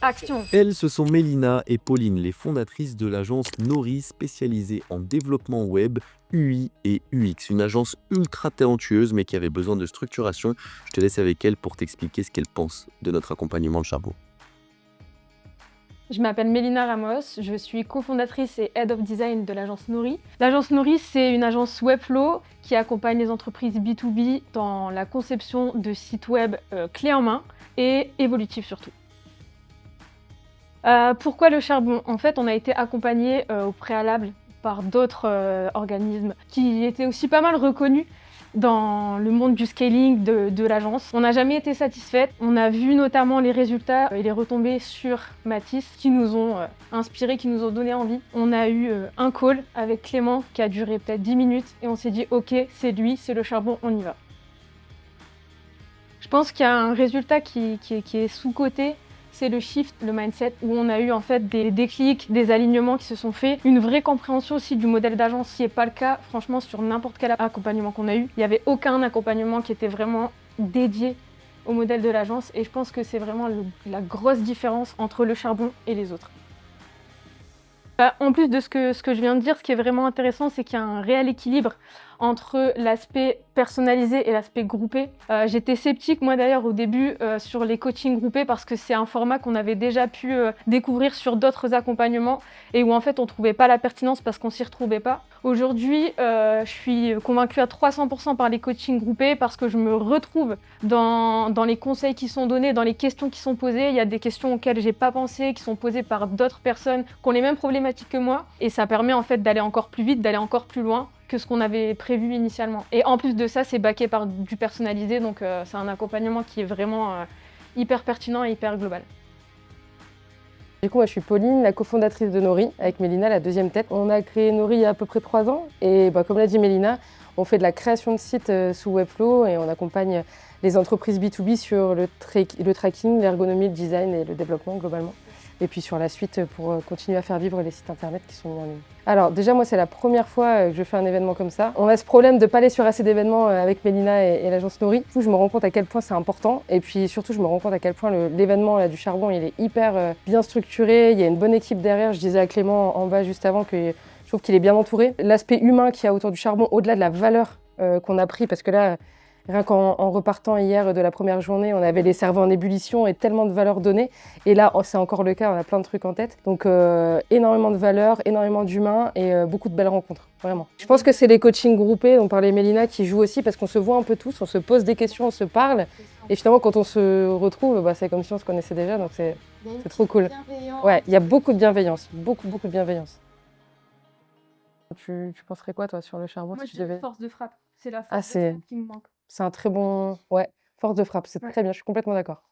Action! Elles, ce sont Mélina et Pauline, les fondatrices de l'agence Nori spécialisée en développement web, UI et UX. Une agence ultra talentueuse mais qui avait besoin de structuration. Je te laisse avec elles pour t'expliquer ce qu'elles pensent de notre accompagnement de charbon. Je m'appelle Mélina Ramos, je suis cofondatrice et Head of Design de l'agence Nori. L'agence Nori, c'est une agence Webflow qui accompagne les entreprises B2B dans la conception de sites web clés en main et évolutifs surtout. Pourquoi le charbon? En fait, on a été accompagné au préalable par d'autres organismes qui étaient aussi pas mal reconnus dans le monde du scaling de l'agence. On n'a jamais été satisfaite. On a vu notamment les résultats et les retombées sur Matisse qui nous ont inspirés, qui nous ont donné envie. On a eu un call avec Clément qui a duré peut-être 10 minutes et on s'est dit ok, c'est lui, c'est le charbon, on y va. Je pense qu'il y a un résultat qui est sous-coté, c'est le shift, le mindset, où on a eu en fait des déclics, des alignements qui se sont faits, une vraie compréhension aussi du modèle d'agence, ce qui n'est pas le cas franchement sur n'importe quel accompagnement qu'on a eu. Il n'y avait aucun accompagnement qui était vraiment dédié au modèle de l'agence et je pense que c'est vraiment la grosse différence entre le charbon et les autres. En plus de ce que je viens de dire, ce qui est vraiment intéressant, c'est qu'il y a un réel équilibre entre l'aspect personnalisé et l'aspect groupé. J'étais sceptique, moi d'ailleurs, au début, sur les coachings groupés parce que c'est un format qu'on avait déjà pu découvrir sur d'autres accompagnements et où en fait on trouvait pas la pertinence parce qu'on s'y retrouvait pas. Aujourd'hui, je suis convaincue à 300% par les coachings groupés parce que je me retrouve dans les conseils qui sont donnés, dans les questions qui sont posées. Il y a des questions auxquelles j'ai pas pensé, qui sont posées par d'autres personnes qui ont les mêmes problématiques que moi et ça permet en fait d'aller encore plus vite, d'aller encore plus loin que ce qu'on avait prévu initialement. Et en plus de ça, c'est backé par du personnalisé, donc c'est un accompagnement qui est vraiment hyper pertinent et hyper global. Du coup, moi, je suis Pauline, la cofondatrice de Nori, avec Mélina, la deuxième tête. On a créé Nori il y a à peu près 3 ans. Et comme l'a dit Mélina, on fait de la création de sites sous Webflow et on accompagne les entreprises B2B sur le tracking, l'ergonomie, le design et le développement globalement. Et puis sur la suite pour continuer à faire vivre les sites internet qui sont mis en ligne. Alors déjà, moi, c'est la première fois que je fais un événement comme ça. On a ce problème de ne pas aller sur assez d'événements avec Mélina et l'agence Nori. Du coup, je me rends compte à quel point c'est important. Et puis surtout, je me rends compte à quel point l'événement du charbon, il est hyper bien structuré. Il y a une bonne équipe derrière. Je disais à Clément en bas juste avant que je trouve qu'il est bien entouré. L'aspect humain qu'il y a autour du charbon, au-delà de la valeur qu'on a pris, parce que là, rien qu'en repartant hier de la première journée, on avait les cerveaux en ébullition et tellement de valeurs données. Et là, c'est encore le cas, on a plein de trucs en tête. Donc énormément de valeurs, énormément d'humains et beaucoup de belles rencontres, vraiment. Je pense que c'est les coachings groupés dont parlait Mélina qui jouent aussi parce qu'on se voit un peu tous, on se pose des questions, on se parle. Et finalement, quand on se retrouve, c'est comme si on se connaissait déjà, donc c'est trop cool. Ouais, il y a beaucoup de bienveillance, beaucoup de bienveillance. Tu penserais quoi, toi, sur le charbon? Moi, Si je tu devais... dirais force de frappe. C'est la force de frappe qui me manque. C'est un très bon... Ouais, force de frappe, c'est très bien, je suis complètement d'accord.